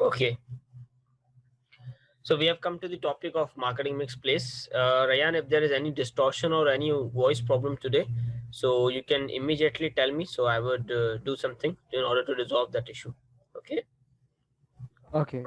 Okay, so we have come to the topic of marketing mix place. Ryan, if there is any distortion or any voice problem today, so you can immediately tell me. So I would do something in order to resolve that issue. Okay. Okay.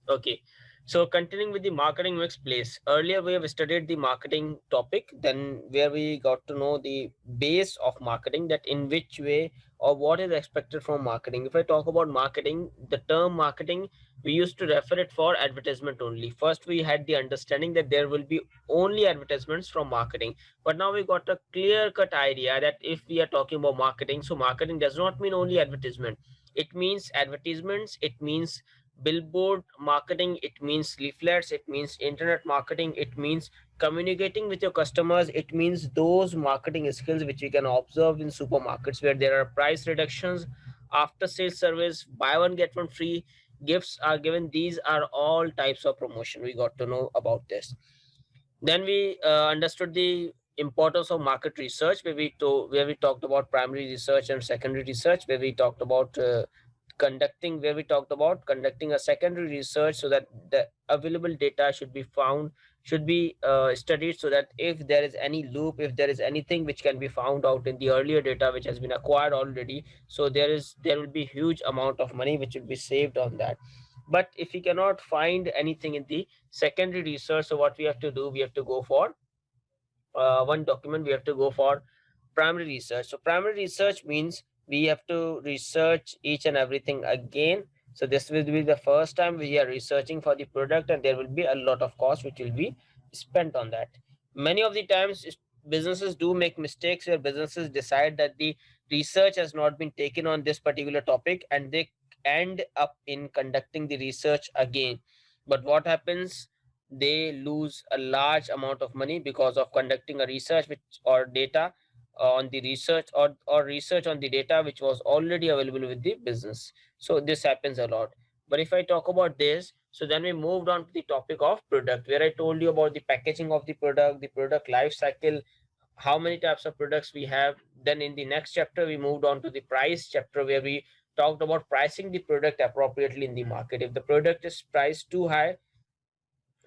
Okay, so continuing with the marketing mix place. Earlier we have studied the marketing topic, then where we got to know the base of marketing, that in which way or what is expected from marketing. If I talk about marketing, the term marketing, we used to refer it for advertisement only. First we had the understanding that there will be only advertisements from marketing, but now we got a clear cut idea that if we are talking about marketing, so marketing does not mean only advertisement. It means advertisements, it means billboard marketing, it means leaflets, it means internet marketing, it means communicating with your customers, it means those marketing skills which we can observe in supermarkets where there are price reductions, after sales service, buy one get one free, gifts are given. These are all types of promotion we got to know about this. Then we understood the importance of market research, where we talked about primary research and secondary research, where we talked about conducting a secondary research so that the available data should be found, should be studied, so that if there is any loop, if there is anything which can be found out in the earlier data which has been acquired already, so there will be huge amount of money which will be saved on that. But if we cannot find anything in the secondary research, so what we have to do, we have to go for one document, we have to go for primary research. So primary research means we have to research each and everything again. So this will be the first time we are researching for the product, and there will be a lot of cost which will be spent on that. Many of the times businesses do make mistakes where businesses decide that the research has not been taken on this particular topic, and they end up in conducting the research again. But what happens, they lose a large amount of money because of conducting a research which or data on the research, or research on the data which was already available with the business. So this happens a lot. But if I talk about this, so then we moved on to the topic of product, where I told you about the packaging of the product life cycle, how many types of products we have. Then in the next chapter we moved on to the price chapter, where we talked about pricing the product appropriately in the market. If the product is priced too high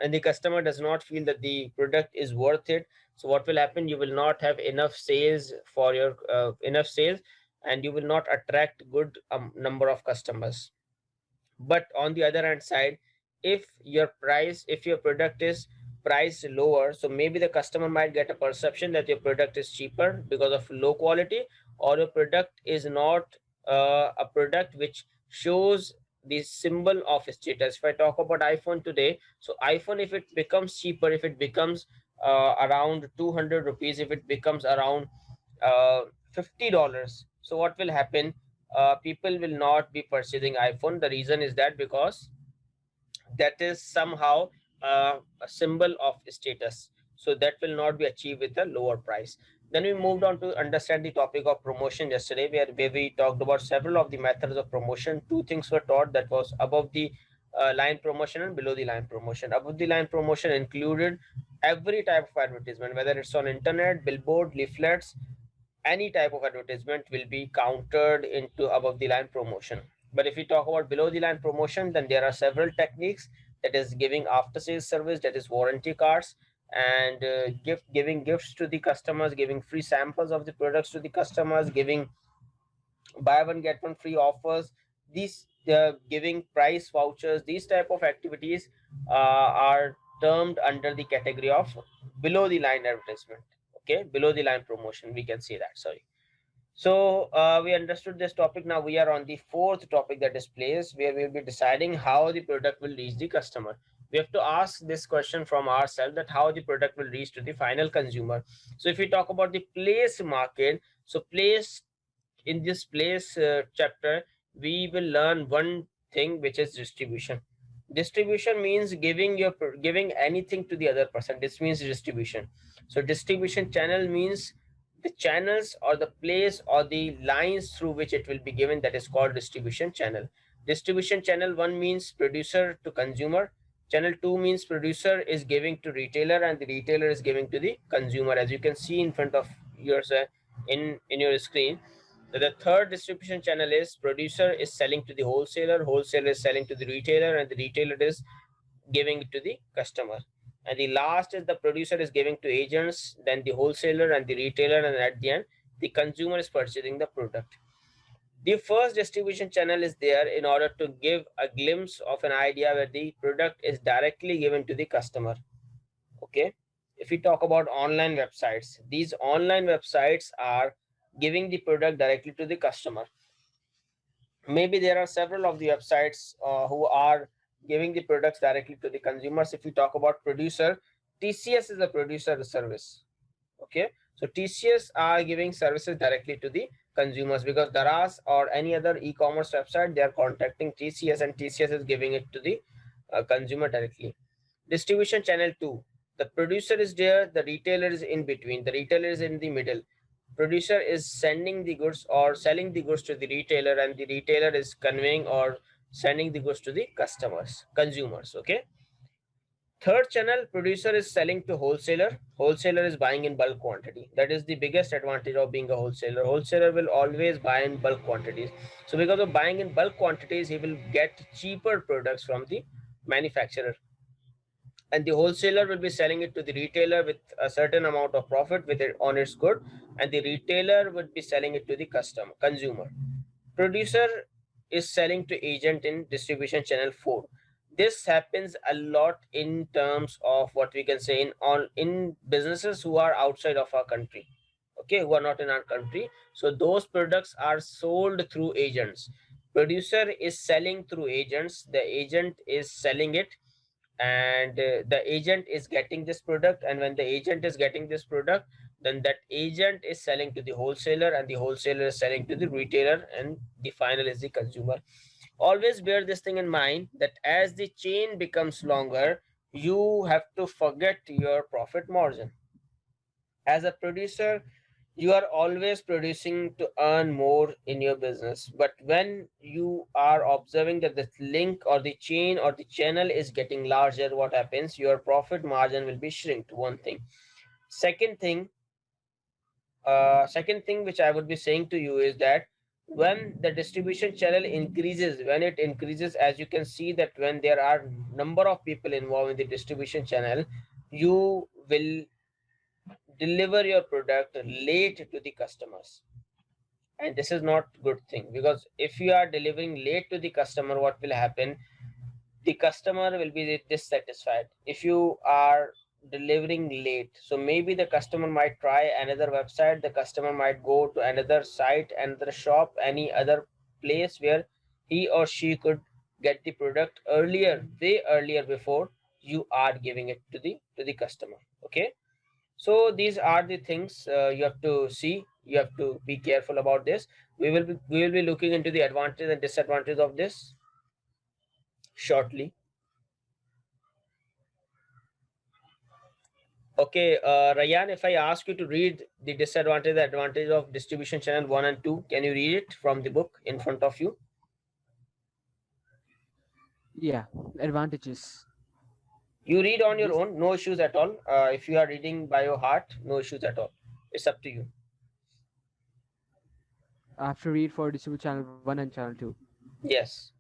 and the customer does not feel that the product is worth it, so what will happen, you will not have enough sales for your enough sales, and you will not attract good number of customers. But on the other hand side, if your product is priced lower, so maybe the customer might get a perception that your product is cheaper because of low quality, or your product is not a product which shows the symbol of status. If I talk about iPhone today, so iPhone, if it becomes cheaper, if it becomes around 200 rupees, if it becomes around uh, $50, so what will happen, people will not be purchasing iPhone. The reason is that because that is somehow a symbol of status, so that will not be achieved with a lower price. Then we moved on to understand the topic of promotion yesterday, where we talked about several of the methods of promotion. Two things were taught, that was above the line promotion and below the line promotion. Above the line promotion included every type of advertisement, whether it's on internet, billboard, leaflets, any type of advertisement will be counted into above the line promotion. But if we talk about below the line promotion, then there are several techniques, that is giving after sales service, that is warranty cards, and giving gifts to the customers, giving free samples of the products to the customers, giving buy one get one free offers, these giving price vouchers. These type of activities are termed under the category of below the line advertisement. Okay, below the line promotion, we can say that, sorry. So we understood this topic. Now we are on the fourth topic, that is place, where we will be deciding how the product will reach the customer. We have to ask this question from ourselves, that how the product will reach to the final consumer. So if we talk about the place market, so place, in this place chapter, we will learn one thing, which is distribution. Distribution means giving anything to the other person. This means distribution. So distribution channel means the channels or the place or the lines through which it will be given, that is called distribution channel. Distribution channel 1 means producer to consumer, channel 2 means producer is giving to retailer, and the retailer is giving to the consumer, as you can see in front of yours in your screen. The third distribution channel is producer is selling to the wholesaler, wholesaler is selling to the retailer, and the retailer is giving it to the customer. And the last is the producer is giving to agents, then the wholesaler and the retailer, and at the end, the consumer is purchasing the product. The first distribution channel is there in order to give a glimpse of an idea where the product is directly given to the customer. Okay. If we talk about online websites, these online websites are giving the product directly to the customer. Maybe there are several of the websites who are giving the products directly to the consumers. If we talk about producer, TCS is a producer service. Okay, so TCS are giving services directly to the consumers, because Daraz or any other e-commerce website, they are contacting TCS and TCS is giving it to the consumer directly. Distribution channel 2, the producer is there, the retailer is in between, the retailer is in the middle. Producer is sending the goods or selling the goods to the retailer, and the retailer is conveying or sending the goods to the consumers. Okay. Third channel, producer is selling to wholesaler. Wholesaler is buying in bulk quantity. That is the biggest advantage of being a wholesaler. Wholesaler will always buy in bulk quantities. So because of buying in bulk quantities, he will get cheaper products from the manufacturer. And the wholesaler will be selling it to the retailer with a certain amount of profit with it on its good, and the retailer would be selling it to the consumer. Producer is selling to agent in distribution channel 4. This happens a lot in terms of what we can say in businesses who are outside of our country, okay, who are not in our country. So those products are sold through agents. Producer is selling through agents, the agent is selling it, and the agent is getting this product, and when the agent is getting this product, then that agent is selling to the wholesaler, and the wholesaler is selling to the retailer, and the final is the consumer. Always bear this thing in mind, that as the chain becomes longer, you have to forget your profit margin. As a producer, you are always producing to earn more in your business, but when you are observing that the link or the chain or the channel is getting larger, what happens? Your profit margin will be shrinked. One thing. Second thing, second thing which I would be saying to you is that when the distribution channel increases, when it increases, as you can see that when there are number of people involved in the distribution channel, you will deliver your product late to the customers, and this is not good thing, because if you are delivering late to the customer, what will happen? The customer will be dissatisfied. If you are delivering late, so maybe the customer might try another website, the customer might go to another site, another shop, any other place where he or she could get the product earlier, way earlier, before you are giving it to the customer. Okay, so these are the things you have to see, you have to be careful about this. We will be looking into the advantage and disadvantage of this shortly. Okay, Rayan, if I ask you to read the disadvantage, the advantage of distribution channel 1 and 2, can you read it from the book in front of you? Yeah, advantages. You read on your This own, no issues at all. If you are reading by your heart, no issues at all. It's up to you. I have to read for distribute channel 1 and channel 2. Yes.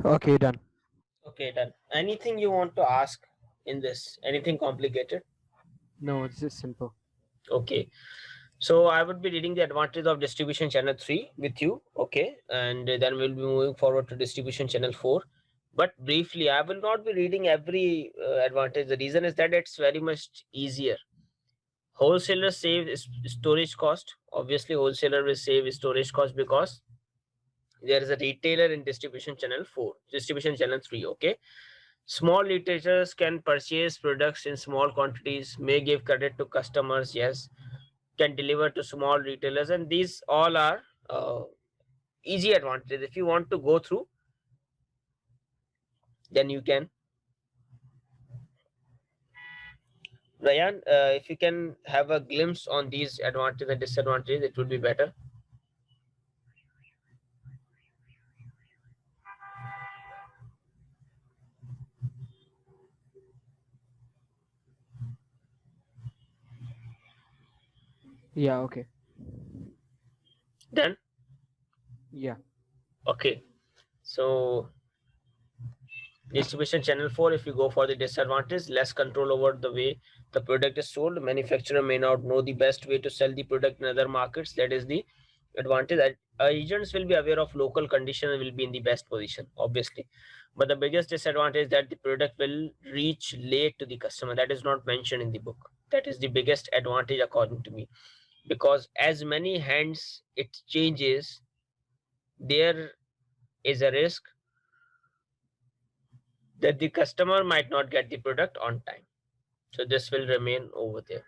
Okay, done. Okay, done. Anything you want to ask in this? Anything complicated? No, this is simple. Okay. So I would be reading the advantage of distribution channel 3 with you. Okay. And then we'll be moving forward to distribution channel 4. But briefly, I will not be reading every advantage. The reason is that it's very much easier. Wholesalers save storage cost. Obviously, wholesaler will save storage cost because there is a retailer in distribution channel 4, distribution channel 3. Okay. Small retailers can purchase products in small quantities, may give credit to customers, yes, can deliver to small retailers, and these all are easy advantages. If you want to go through, then you can. Ryan, if you can have a glimpse on these advantages and disadvantages, it would be better. Yeah, okay. Then, Yeah. okay. So distribution channel 4, if you go for the disadvantage, less control over the way the product is sold. Manufacturer may not know the best way to sell the product in other markets. That is the advantage. That agents will be aware of local conditions and will be in the best position, obviously. But the biggest disadvantage is that the product will reach late to the customer. That is not mentioned in the book. That is the biggest advantage according to me. Because as many hands it changes, there is a risk that the customer might not get the product on time. So this will remain over there.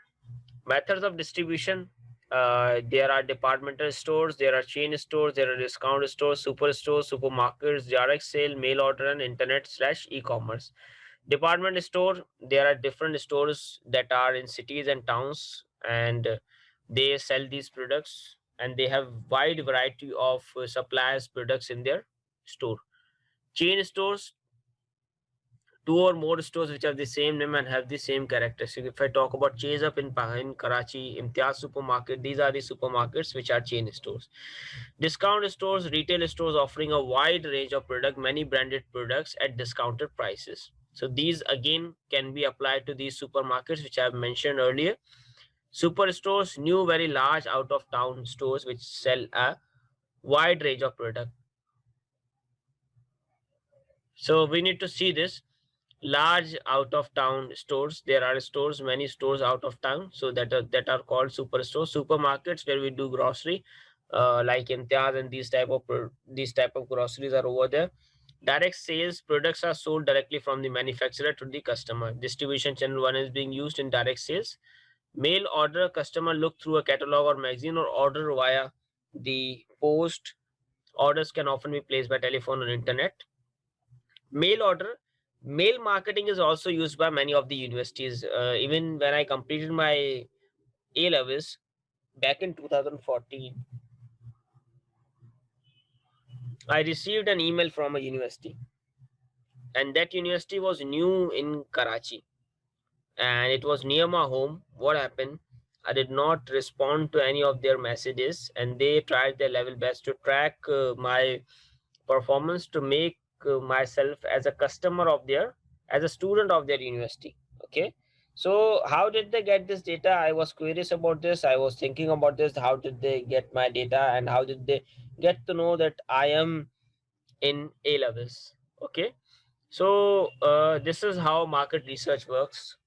Methods of distribution. There are departmental stores, there are chain stores, there are discount stores, superstores, supermarkets, direct sale, mail order, and internet/e-commerce. Department store, there are different stores that are in cities and towns, and they sell these products, and they have wide variety of suppliers products in their store. Chain stores, two or more stores which have the same name and have the same characteristic. If I talk about Chase Up in Karachi, Imtiaz Supermarket, these are the supermarkets which are chain stores. Discount stores, retail stores offering a wide range of product, many branded products at discounted prices. So these again can be applied to these supermarkets which I have mentioned earlier. Superstores, new very large out of town stores which sell a wide range of product. So we need to see this large out of town stores. There are stores, many stores out of town, so that are called superstores. Supermarkets where we do grocery, like Imtiaz and these type of groceries are over there. Direct sales, products are sold directly from the manufacturer to the customer. Distribution channel 1 is being used in direct sales. Mail order, customer look through a catalog or magazine or order via the post. Orders can often be placed by telephone or internet. Mail order, mail marketing is also used by many of the universities. Even when I completed my A levels back in 2014, I received an email from a university, and that university was new in Karachi, and it was near my home. What happened? I did not respond to any of their messages, and they tried their level best to track my performance to make myself as a customer of their, as a student of their university. Okay. So how did they get this data? I was curious about this. I was thinking about this. How did they get my data, and how did they get to know that I am in A levels? Okay. So this is how market research works.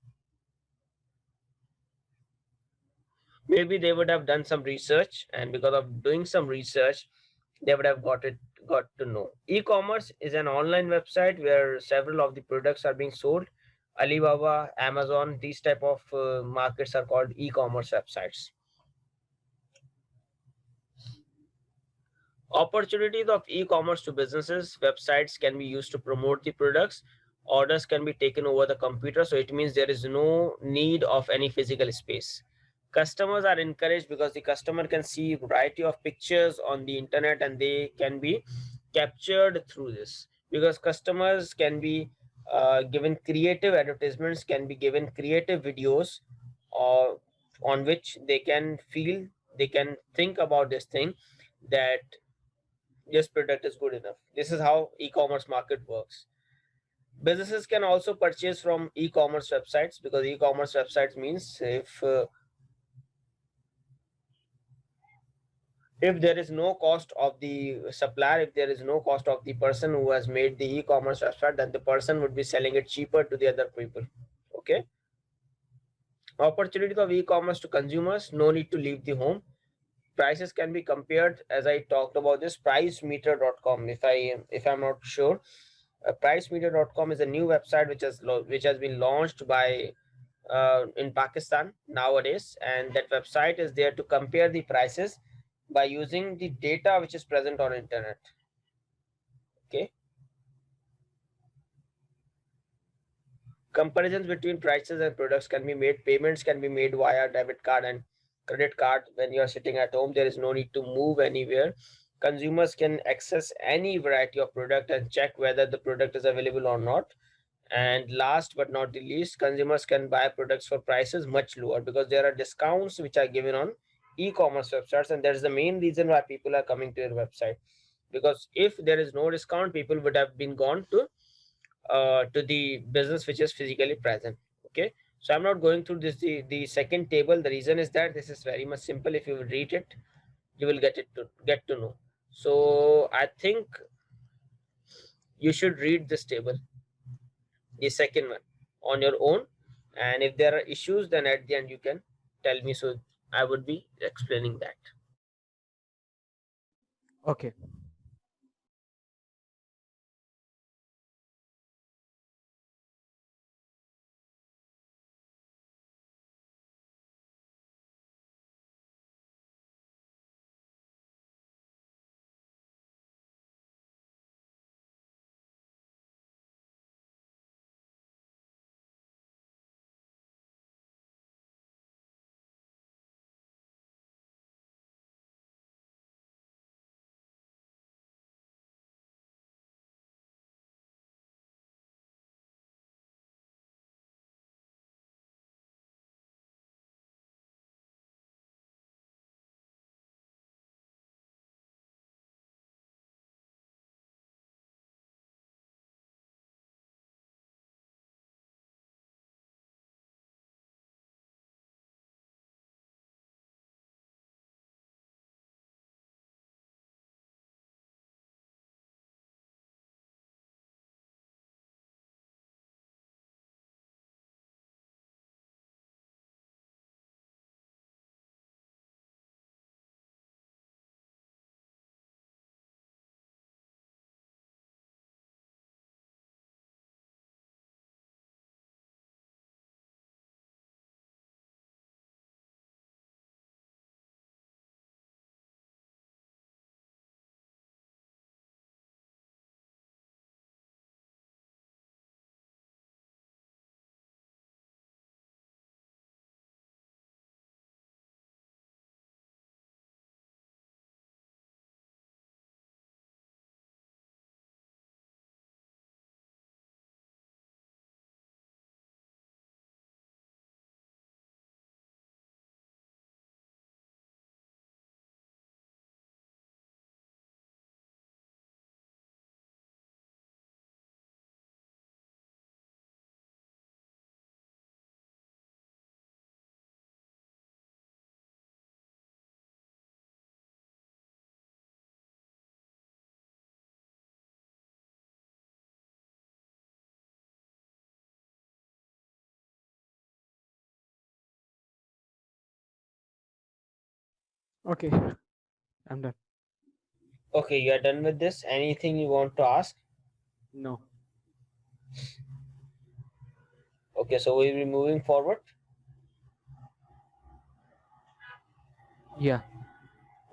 Maybe they would have done some research, and because of doing some research, they would have got to know. E-commerce is an online website where several of the products are being sold. Alibaba, Amazon, these type of markets are called e-commerce websites. Opportunities of e-commerce to businesses. Websites can be used to promote the products. Orders can be taken over the computer, so it means there is no need of any physical space. Customers are encouraged because the customer can see variety of pictures on the internet, and they can be captured through this, because customers can be given creative advertisements, can be given creative videos, or on which they can feel, they can think about this thing, that This product is good enough. This is how e-commerce market works. Businesses can also purchase from e-commerce websites, because e-commerce websites means if there is no cost of the supplier, if there is no cost of the person who has made the e-commerce website, then the person would be selling it cheaper to the other people. Okay. Opportunity of e-commerce to consumers: no need to leave the home. Prices can be compared, as I talked about this pricemeter.com. If I'm not sure, pricemeter.com is a new website which has been launched by in Pakistan nowadays, and that website is there to compare the prices by using the data which is present on internet. Okay. Comparisons between prices and products can be made. Payments can be made via debit card and credit card. When you are sitting at home, there is no need to move anywhere. Consumers can access any variety of product and check whether the product is available or not. And last but not the least, consumers can buy products for prices much lower, because there are discounts which are given on e-commerce websites, and that is the main reason why people are coming to your website. Because if there is no discount, people would have been gone to the business which is physically present. Okay. So I'm not going through this the second table. The reason is that this is very much simple. If you read it, you will get to know. So I think you should read this table, the second one, on your own. And if there are issues, then at the end you can tell me, so I would be explaining that. Okay. Okay. I'm done. Okay, you are done with this. Anything you want to ask? No. Okay, so we'll be moving forward. Yeah.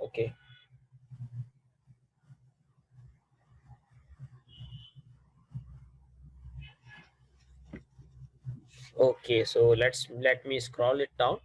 Okay. Okay, so let me scroll it down.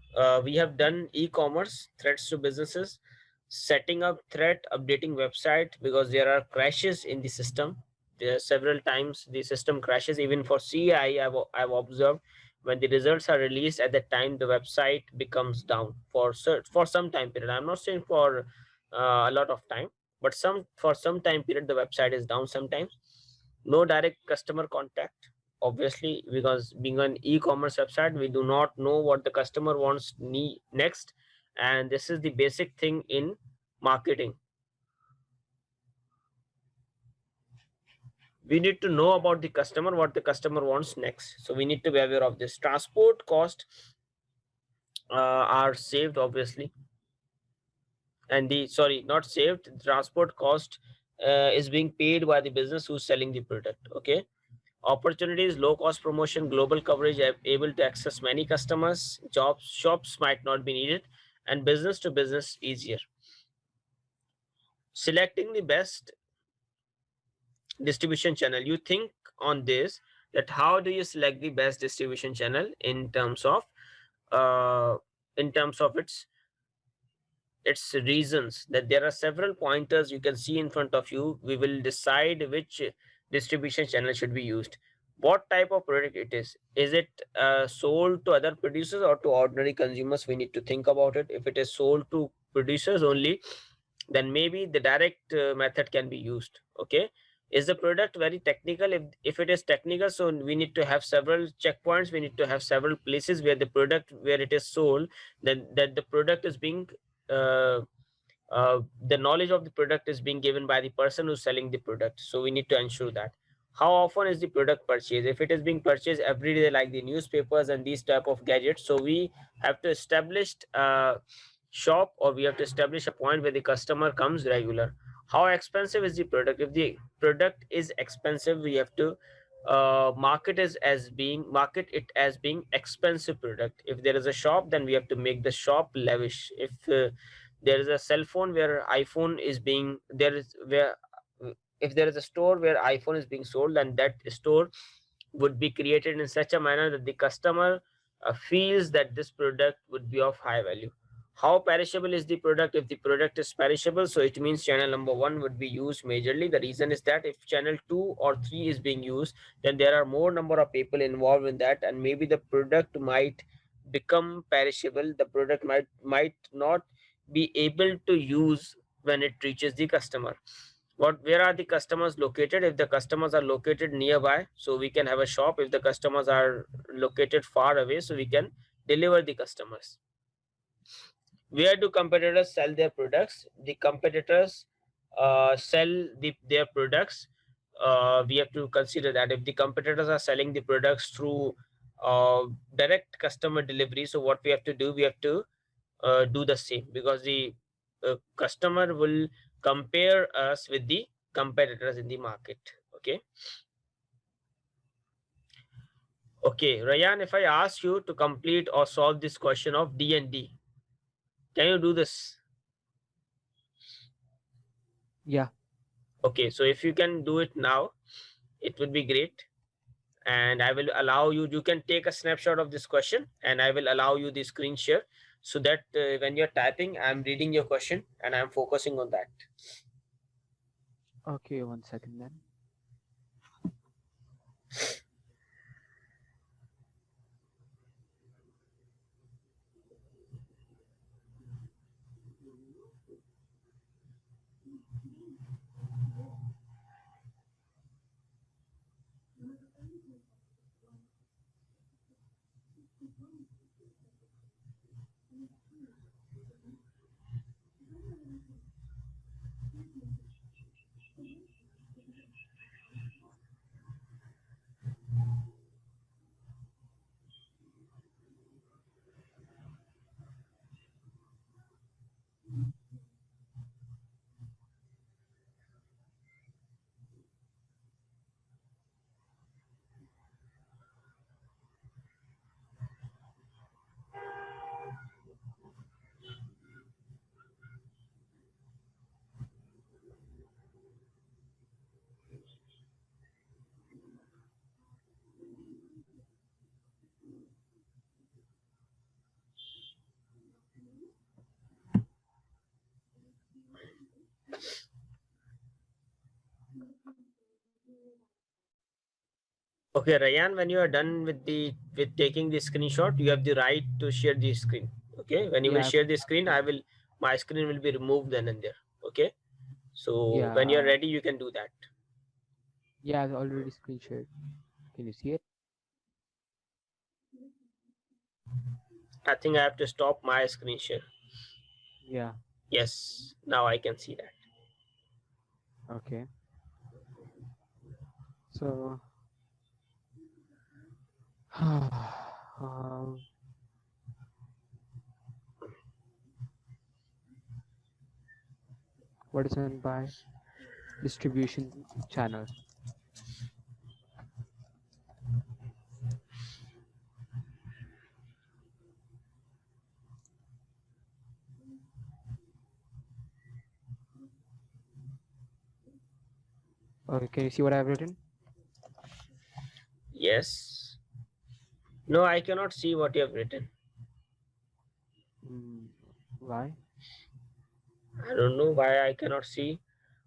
We have done e-commerce, threats to businesses, setting up threat, updating website because there are crashes in the system. There are several times the system crashes. Even for CI, I've observed when the results are released at that time, the website becomes down for for some time period. I'm not saying for a lot of time. but for some time period the website is down sometimes. No direct customer contact, obviously, because being an e-commerce website, we do not know what the customer wants next, and this is the basic thing in marketing. We need to know about the customer, what the customer wants next, so we need to be aware of this. Transport cost are saved, obviously, and the sorry, not saved, the transport cost is being paid by the business who's selling the product. Okay. Opportunities, low cost promotion, global coverage, able to access many customers, jobs, shops might not be needed, and business to business easier. Selecting the best distribution channel. You think on this, that how do you select the best distribution channel uh, in terms of its reasons, that there are several pointers you can see in front of you. We will decide which distribution channel should be used, what type of product it is it sold to other producers or to ordinary consumers. We need to think about it. If it is sold to producers only, then maybe the direct method can be used. Okay. Is the product very technical? If it is technical, so we need to have several checkpoints, we need to have several places where the product, where it is sold, then that the product is being uh, the knowledge of the product is being given by the person who's selling the product, so we need to ensure that. How often is the product purchased? If it is being purchased every day like the newspapers and these type of gadgets, so we have to establish a shop, or we have to establish a point where the customer comes regular. How expensive is the product? If the product is expensive, we have to market it as being expensive product. If there is a shop, then we have to make the shop lavish. If there is a cell phone where iPhone is being there is where if there is a store where iPhone is being sold, then that store would be created in such a manner that the customer feels that this product would be of high value. How perishable is the product? If the product is perishable, so it means channel number one would be used majorly. The reason is that if channel two or three is being used, then there are more number of people involved in that, and maybe the product might become perishable. The product might not be able to use when it reaches the customer. Where are the customers located? If the customers are located nearby, so we can have a shop. If the customers are located far away, so we can deliver the customers. Where do competitors sell their products? The competitors sell their products. We have to consider that if the competitors are selling the products through direct customer delivery, so what we have to do, we have to do the same, because the customer will compare us with the competitors in the market. Okay. Okay, Rayan, if I ask you to complete or solve this question of D and D, can you do this? Yeah. Okay, so if you can do it now, it would be great. And I will allow you, you can take a snapshot of this question, and I will allow you the screen share, so that when you're typing, I'm reading your question and I'm focusing on that. Okay, 1 second then. Okay, Rayan, when you are done with taking the screenshot, you have the right to share the screen. Okay, when you will Yeah, share the screen, my screen will be removed then and there. Okay, So when you're Yeah, ready, you can do that. yeah, I've already screen shared. Can you see it? I think I have to stop my screen share. Yeah. Yes, now I can see that. Okay. So, um, what is meant by distribution channel? Okay, can you see what I've written? Yes. No, I cannot see what you have written. Mm, why? I don't know why I cannot see.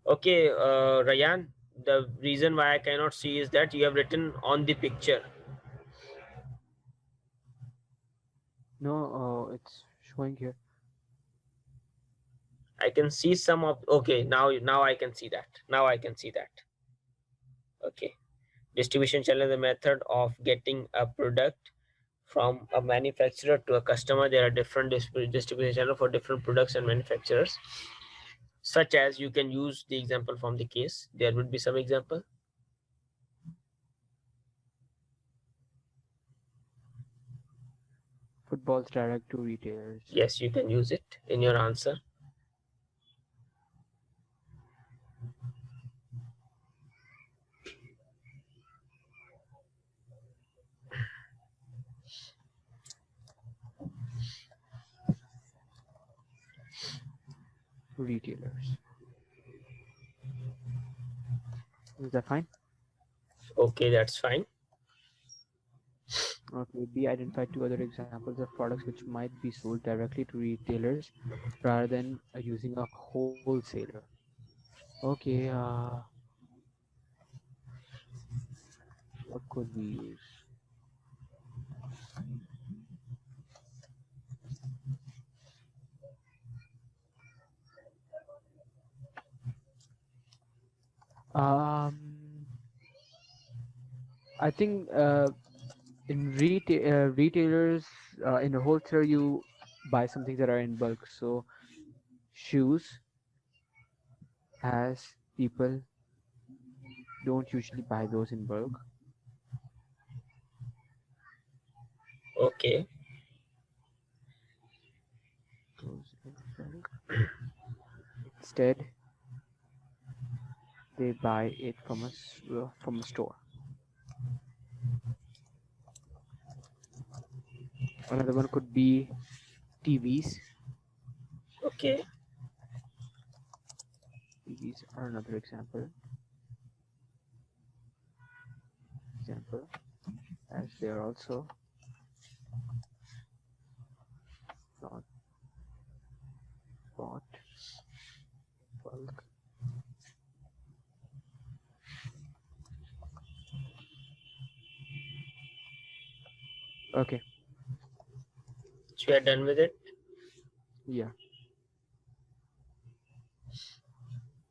Okay, Rayan, the reason why I cannot see is that you have written on the picture. No, it's showing here. I can see some of. Okay, now I can see that. Now I can see that. Okay, distribution channel is a method of getting a product from a manufacturer to a customer. There are different distribution channel for different products and manufacturers. Such as, you can use the example from the case. There would be some example. Footballs direct to retailers. Yes, you can use it in your answer. Retailers. Is that fine? Okay, that's fine. Okay, B identified two other examples of products which might be sold directly to retailers rather than using a wholesaler. Okay, what could we use? Um, I think in retailers, in a wholesaler, you buy some things that are in bulk. So shoes, as people don't usually buy those in bulk. Okay. Goes in bulk. Instead, they buy it from a store. Another one could be TVs. Okay. TVs are another example, as they are also not bought bulk. Okay, So we are done with it. yeah,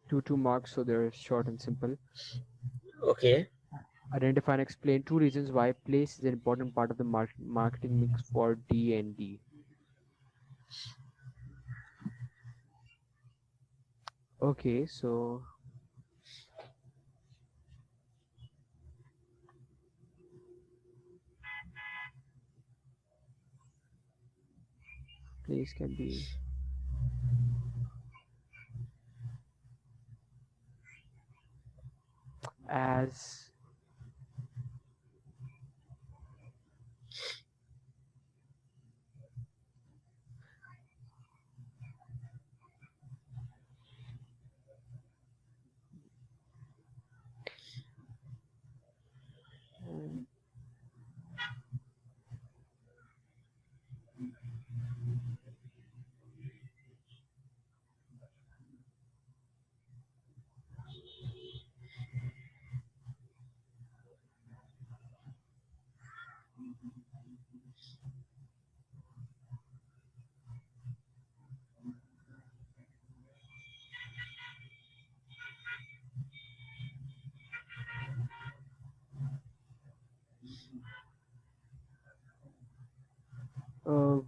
two marks, so they're short and simple. Okay. Identify and explain two reasons why place is an important part of the marketing mix for D&D. Okay, so place can be as uh,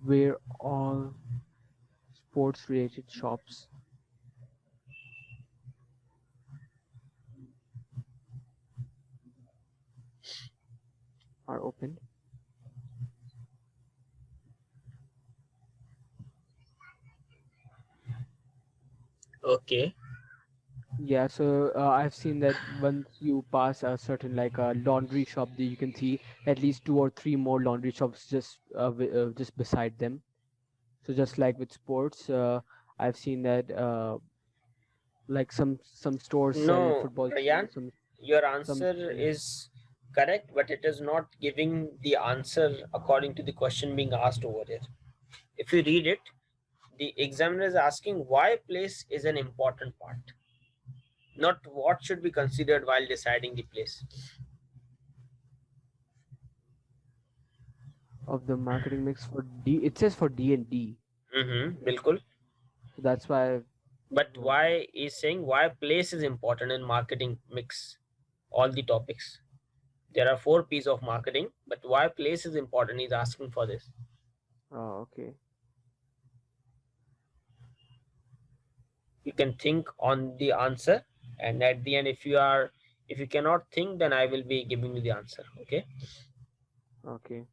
where all sports related shops are open. Okay. Yeah, so I've seen that once you pass a certain like a laundry shop, that you can see at least two or three more laundry shops just beside them. So just like with sports, I've seen that like some stores sell No, football Ryan, shoes, your some answer is correct, but it is not giving the answer according to the question being asked over here. If you read it, the examiner is asking why place is an important part, not what should be considered while deciding the place. of the marketing mix for D. It says for D and D, Bilkul. so that's why I But wonder. why is saying why place is important in marketing mix all the topics. There are four P's of marketing, but why place is important? He's asking for this. Oh, okay, You can think on the answer, and at the end, if you cannot think, then I will be giving you the answer. Okay. okay.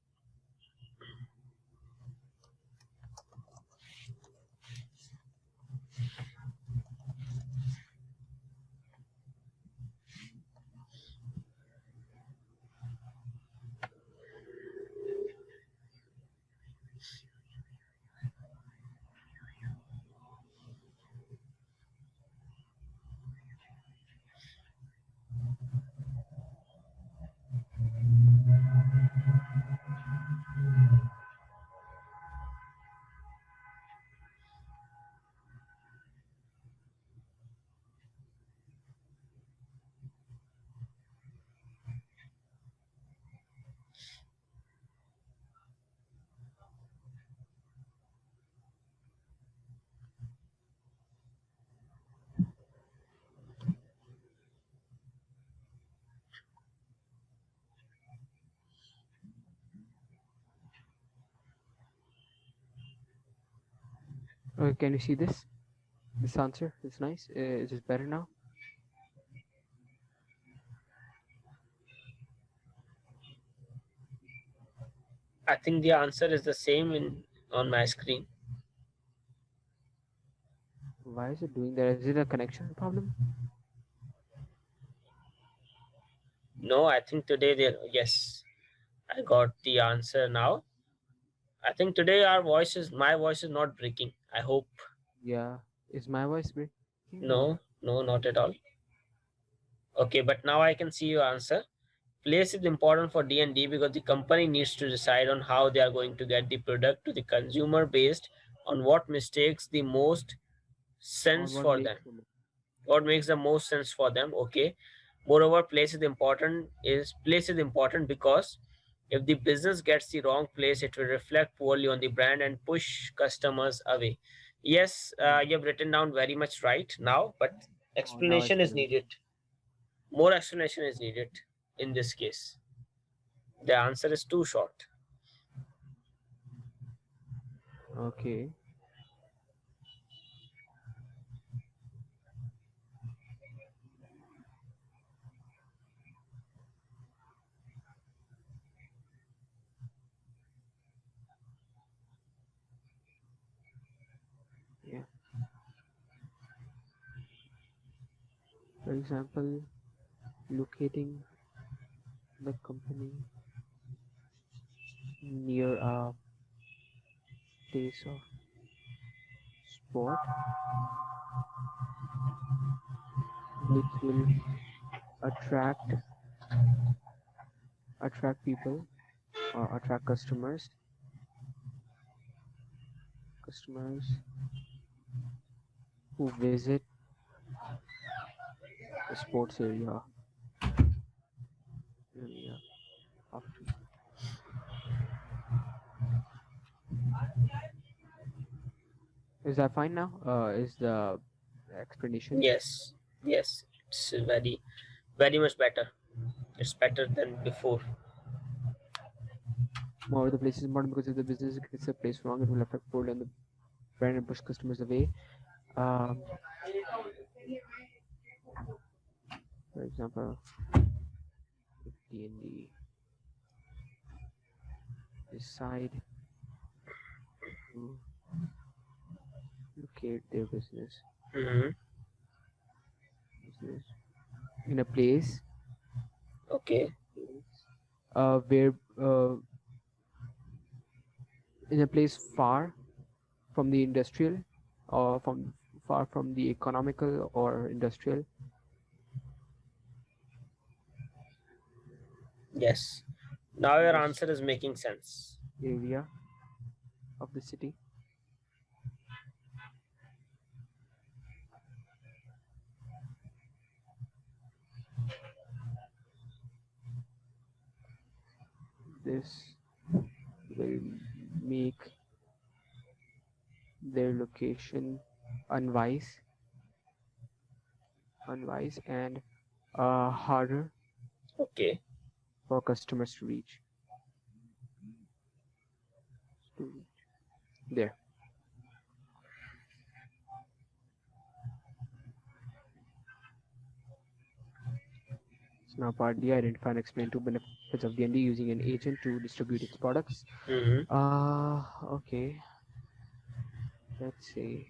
Can you see this? This answer is nice. Is it better now? I think the answer is the same in on my screen. Why is it doing that? Is it a connection problem? No, I think today there. Yes, I got the answer now. I think today my voice is not breaking. I hope. Yeah. Is my voice breaking or not? No, no, not at all. Okay, but now I can see your answer. Place is important for D&D because the company needs to decide on how they are going to get the product to the consumer based on what mistakes the most On sense what for makes them, them? what makes the most sense for them. Okay. Moreover, place is important because if the business gets the wrong place, it will reflect poorly on the brand and push customers away. Yes, Hmm. you have written down very much right now, but Oh, now it's explanation is better. needed. More explanation is needed in this case. The answer is too short. Okay. Yeah. For example, locating the company near a place of sport, which will attract attract people or attract customers who visit the sports area often. Is that fine now? Is the explanation? Yes, yes, it's very, very much better. It's better than before. More the place is important because if the business gets a place wrong, it will affect poorly on the brand and push customers away. Um, for example, if D&D decide to locate their Hmm. business in a place Okay. where in a place far from the industrial or from far from the economical or industrial Yes. Now your industri- answer is making sense. area of the city. This will make their location unwise, and harder Okay. for customers to reach. There. So now part D, identify and explain two benefits of D&D using an agent to distribute its products. Hmm. Okay. Let's say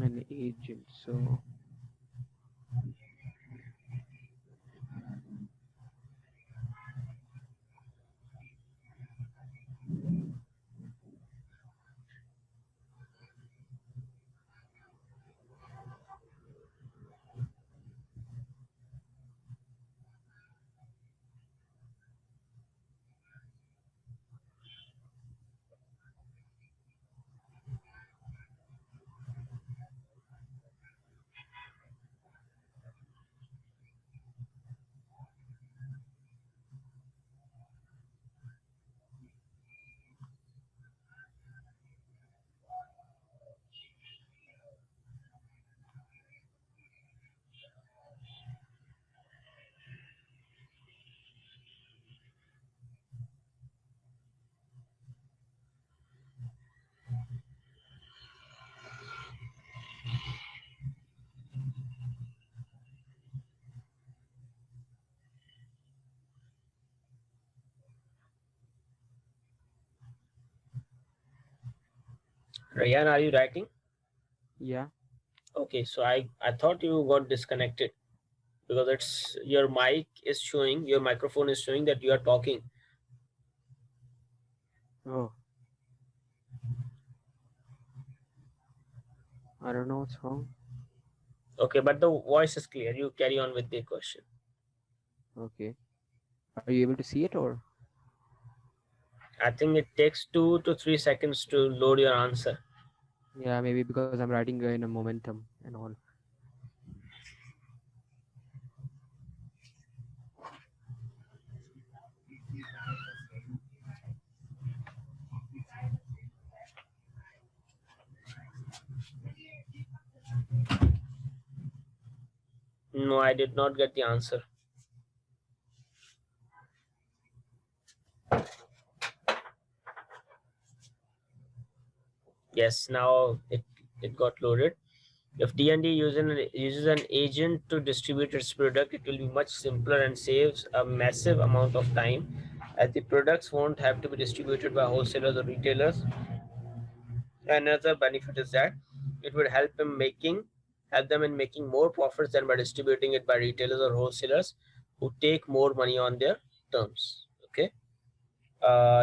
an agent. So Rayan, are you writing? yeah. Okay, so I thought you got disconnected because it's your mic is showing, your microphone is showing that you are talking. Oh, I don't know what's wrong. Okay, but the voice is clear. You carry on with the question. Okay. Are you able to see it or? I think it takes 2 to 3 seconds to load your answer. Yeah, maybe because I'm writing in a momentum and all. No, I did not get the answer. Yes, now it got loaded. If D&D uses an agent to distribute its product, it will be much simpler and saves a massive amount of time, as the products won't have to be distributed by wholesalers or retailers. Another benefit is that it would help them in making more profits than by distributing it by retailers or wholesalers who take more money on their terms. Okay.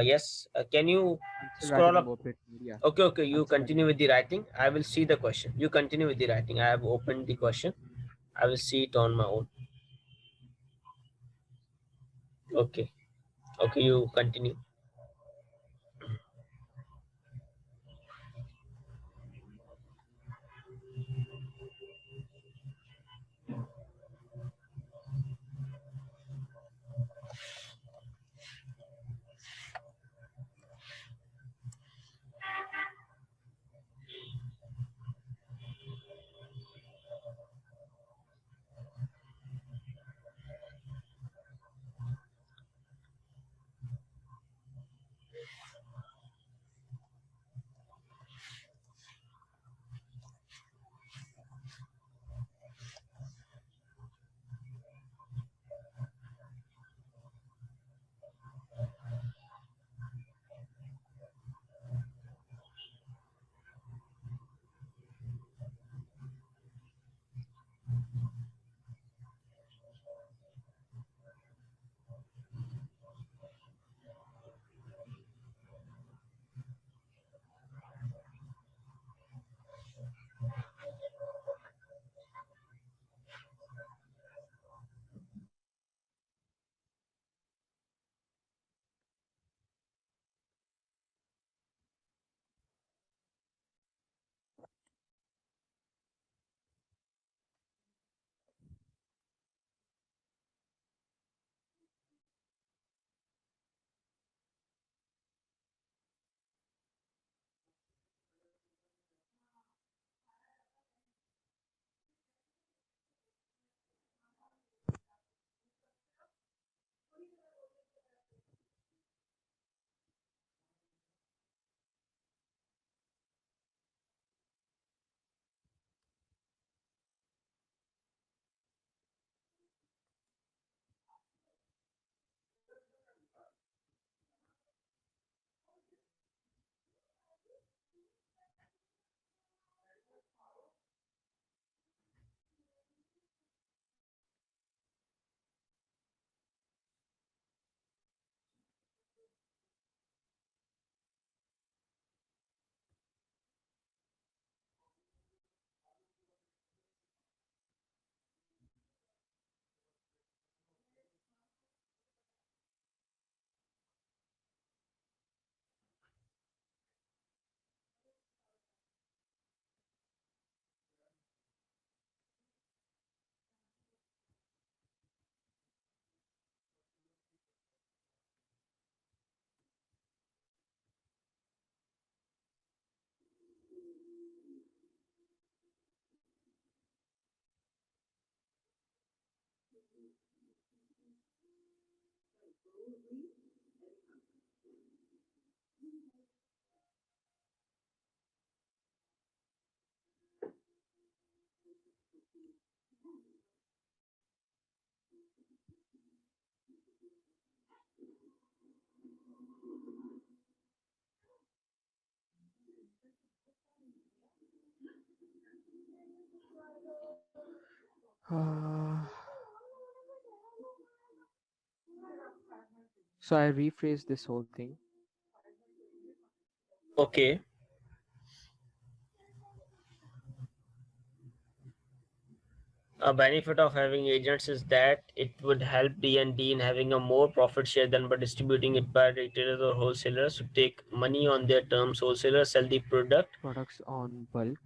Yes. Can you I'm still scroll writing up? about it. Yeah, Okay. Okay. I'm You still writing. continue with the writing. I will see the question. You continue with the writing. I have opened the question. I will see it on my own. Okay. Okay. You continue. Uh, so I rephrase this whole thing. Okay. A benefit of having agents is that it would help D&D in having a more profit share than by distributing it by retailers or wholesalers to take money on their terms. Wholesalers sell the product Products on bulk,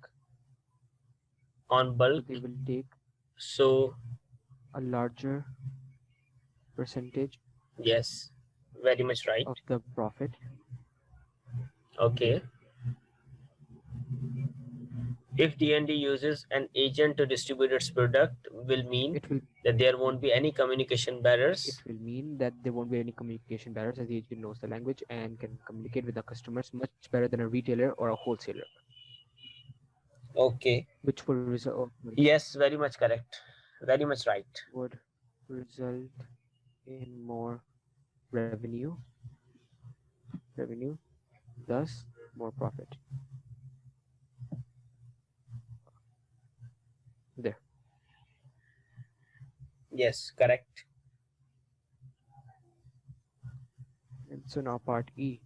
on so bulk. they will take So, a larger percentage yes, very much right. of the profit. Okay. If D&D uses an agent to distribute its product, will mean It will that there won't be any communication it barriers. will mean that there won't be any communication barriers as the agent knows the language and can communicate with the customers much better than a retailer or a wholesaler, Okay. which will result Yes, very much correct. Very much right. would result in more revenue, revenue, thus more profit. There. Yes, correct. And so now part E.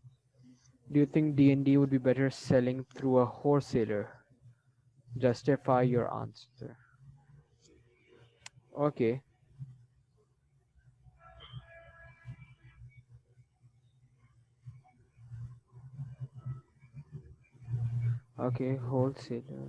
Do you think D&D would be better selling through a wholesaler? Justify your answer. Okay. Okay, wholesaler.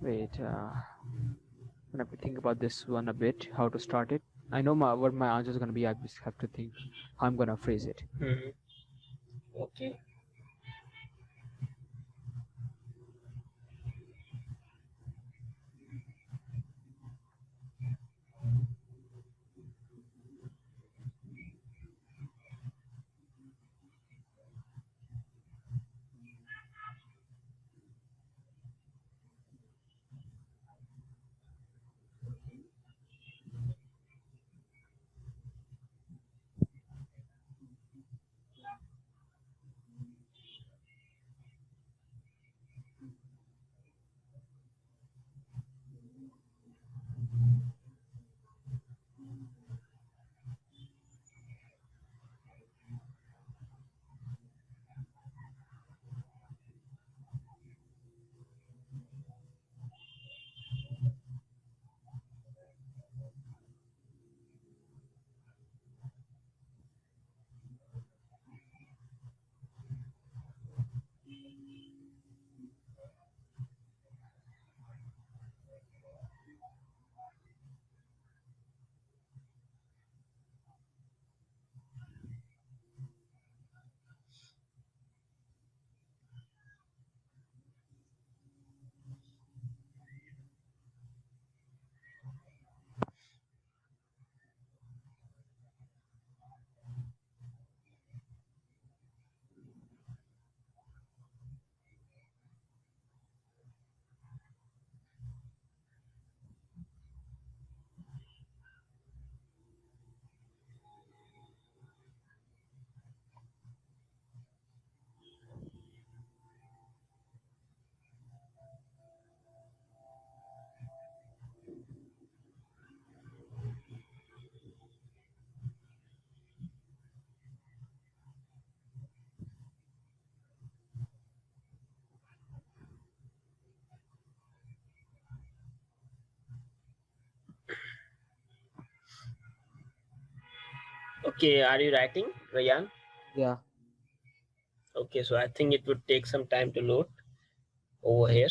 Wait, I'm gonna think about this one a bit, how to start it. I know what my answer is gonna be. I just have to think how I'm gonna phrase it. Mhm. Okay. Okay, are you writing, Rayan? Yeah. Okay, so I think it would take some time to load over here.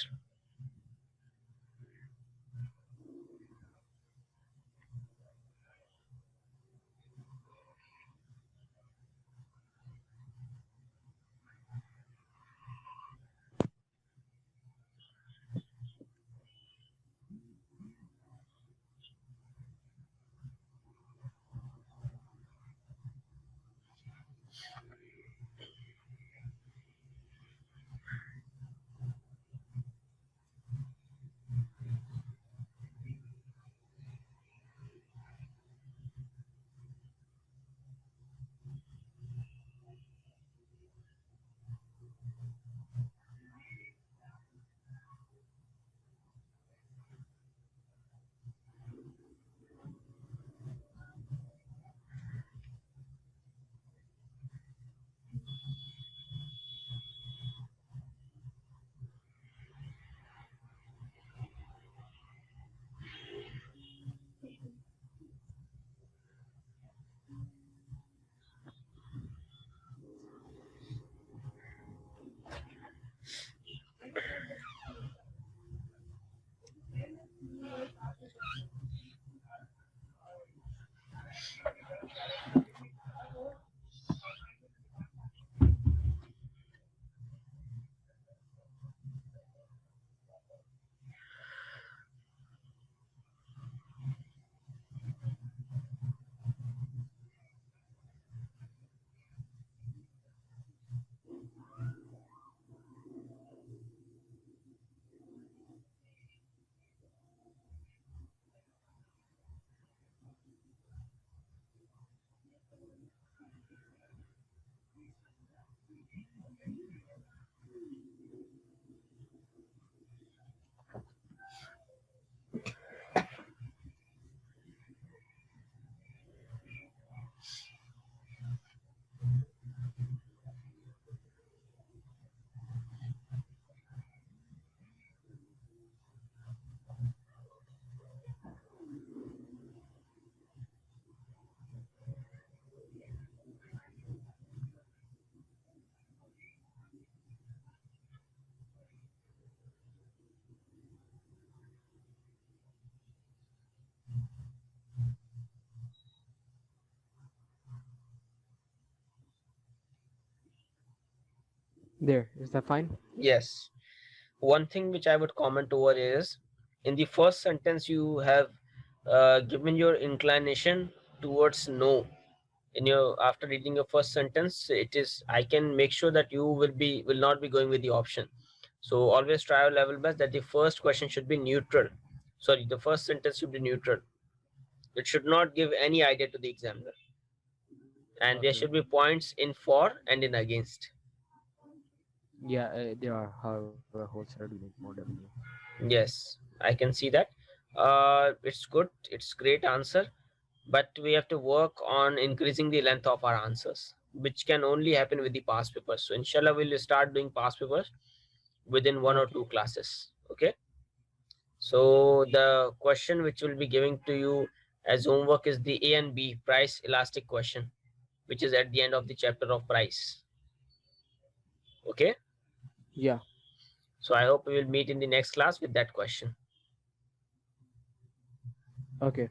There, is that fine? Yes. One thing which I would comment over is, in the first sentence you have given your inclination towards no. In your, after reading your first sentence, it is, I can make sure that you will not be going with the option. So always try your level best that the first question should be neutral. Sorry, the first sentence should be neutral. It should not give any idea to the examiner, and there Okay. should be points in for and in against. Yeah, there are, however, holes are to make more revenue. Yes, I can see that. It's good, it's great answer, but we have to work on increasing the length of our answers, which can only happen with the past papers. So inshallah we'll start doing past papers within one or Okay. two classes. Okay. So the question which will be giving to you as homework is the A and B price elastic question, which is at the end of the chapter of price. Okay. Yeah. So I hope we will meet in the next class with that question. Okay.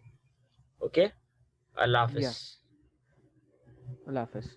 Okay. Allah Yeah. Hafiz. Allah Hafiz.